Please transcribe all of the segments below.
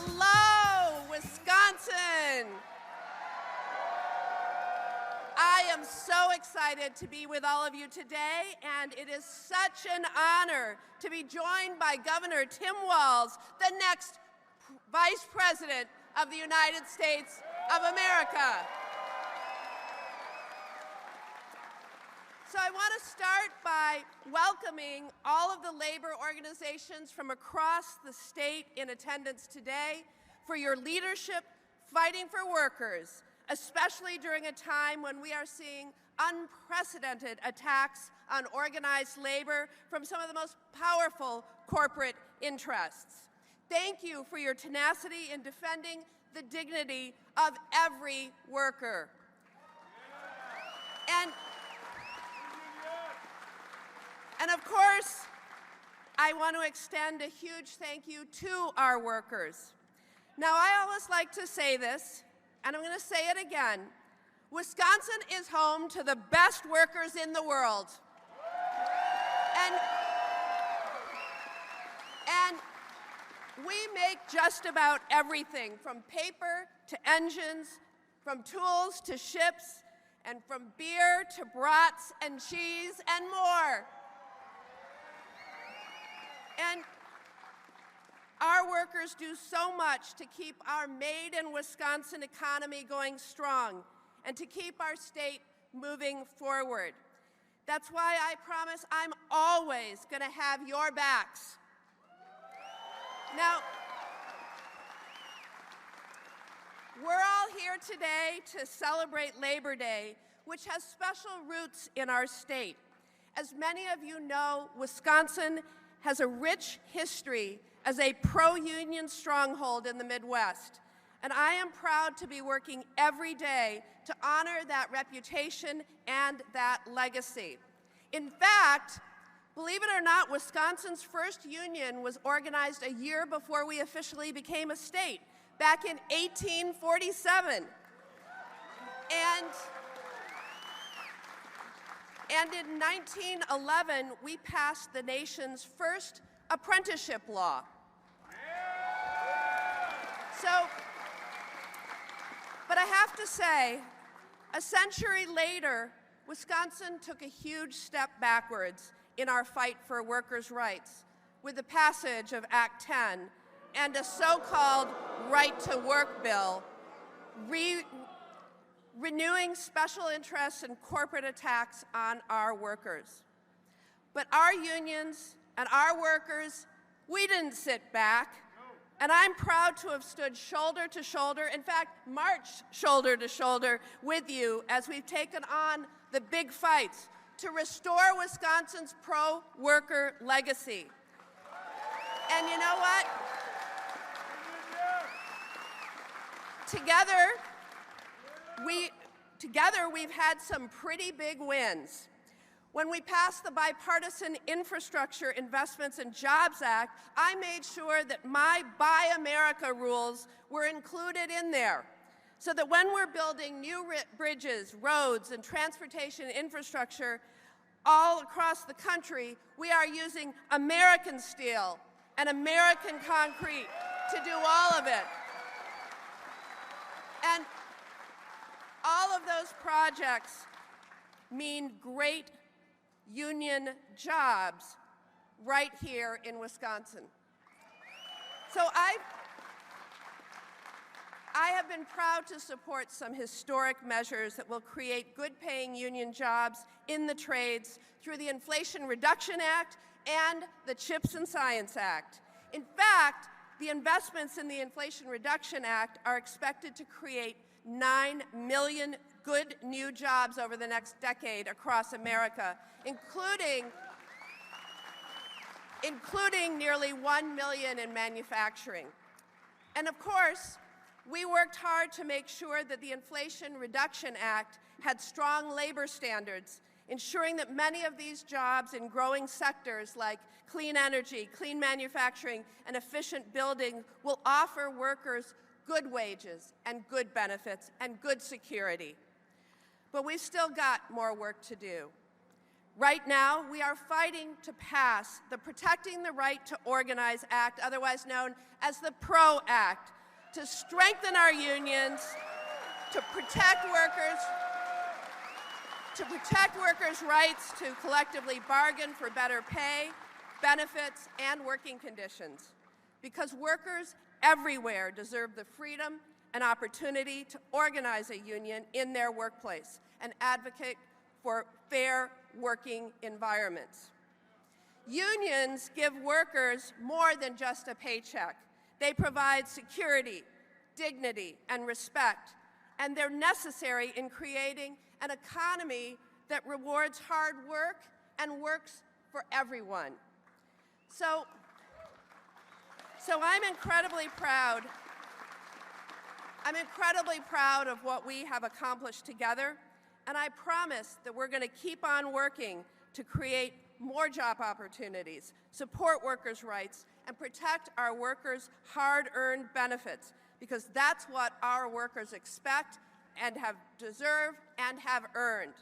Hello, Wisconsin. I am so excited to be with all of you today, and it is such an honor to be joined by Governor Tim Walz, the next Vice President of the United States of America. So I want to start by welcoming all of the labor organizations from across the state in attendance today for your leadership fighting for workers, especially during a time when we are seeing unprecedented attacks on organized labor from some of the most powerful corporate interests. Thank you for your tenacity in defending the dignity of every worker. And of course, I want to extend a huge thank you to our workers. Now, I always like to say this, and I'm going to say it again. Wisconsin is home to the best workers in the world. And we make just about everything, from paper to engines, from tools to ships, and from beer to brats and cheese and more. And our workers do so much to keep our made-in-Wisconsin economy going strong and to keep our state moving forward. That's why I promise I'm always going to have your backs. Now, we're all here today to celebrate Labor Day, which has special roots in our state. As many of you know, Wisconsin has a rich history as a pro-union stronghold in the Midwest, and I am proud to be working every day to honor that reputation and that legacy. In fact, believe it or not, Wisconsin's first union was organized a year before we officially became a state, back in 1847. And in 1911, we passed the nation's first apprenticeship law. But I have to say, a century later, Wisconsin took a huge step backwards in our fight for workers' rights with the passage of Act 10 and a so-called right-to-work bill, renewing special interests and corporate attacks on our workers. But our unions and our workers, we didn't sit back. And I'm proud to have stood shoulder to shoulder, in fact, marched shoulder to shoulder with you as we've taken on the big fights to restore Wisconsin's pro-worker legacy. And you know what? Together, we've had some pretty big wins. When we passed the Bipartisan Infrastructure Investments and Jobs Act, I made sure that my Buy America rules were included in there, so that when we're building new bridges, roads, and transportation infrastructure all across the country, we are using American steel and American concrete to do all of it. And all of those projects mean great union jobs right here in Wisconsin. So I have been proud to support some historic measures that will create good-paying union jobs in the trades through the Inflation Reduction Act and the CHIPS and Science Act. In fact, the investments in the Inflation Reduction Act are expected to create 9 million good new jobs over the next decade across America, including nearly 1 million in manufacturing. And of course, we worked hard to make sure that the Inflation Reduction Act had strong labor standards, ensuring that many of these jobs in growing sectors like clean energy, clean manufacturing, and efficient building will offer workers good wages and good benefits and good security. But we've still got more work to do. Right now, we are fighting to pass the Protecting the Right to Organize Act, otherwise known as the PRO Act, to strengthen our unions, to protect workers' rights to collectively bargain for better pay, benefits, and working conditions. Because workers everywhere deserve the freedom and opportunity to organize a union in their workplace and advocate for fair working environments. Unions give workers more than just a paycheck. They provide security, dignity, and respect, and they're necessary in creating an economy that rewards hard work and works for everyone. So I'm incredibly proud of what we have accomplished together, and I promise that we're going to keep on working to create more job opportunities, support workers' rights, and protect our workers' hard-earned benefits, because that's what our workers expect and have deserved and have earned.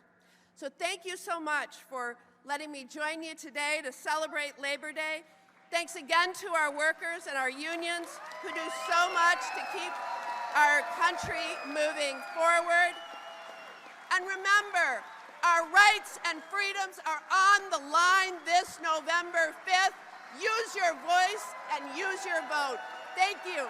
So thank you so much for letting me join you today to celebrate Labor Day. Thanks again to our workers and our unions who do so much to keep our country moving forward. And remember, our rights and freedoms are on the line this November 5th. Use your voice and use your vote. Thank you.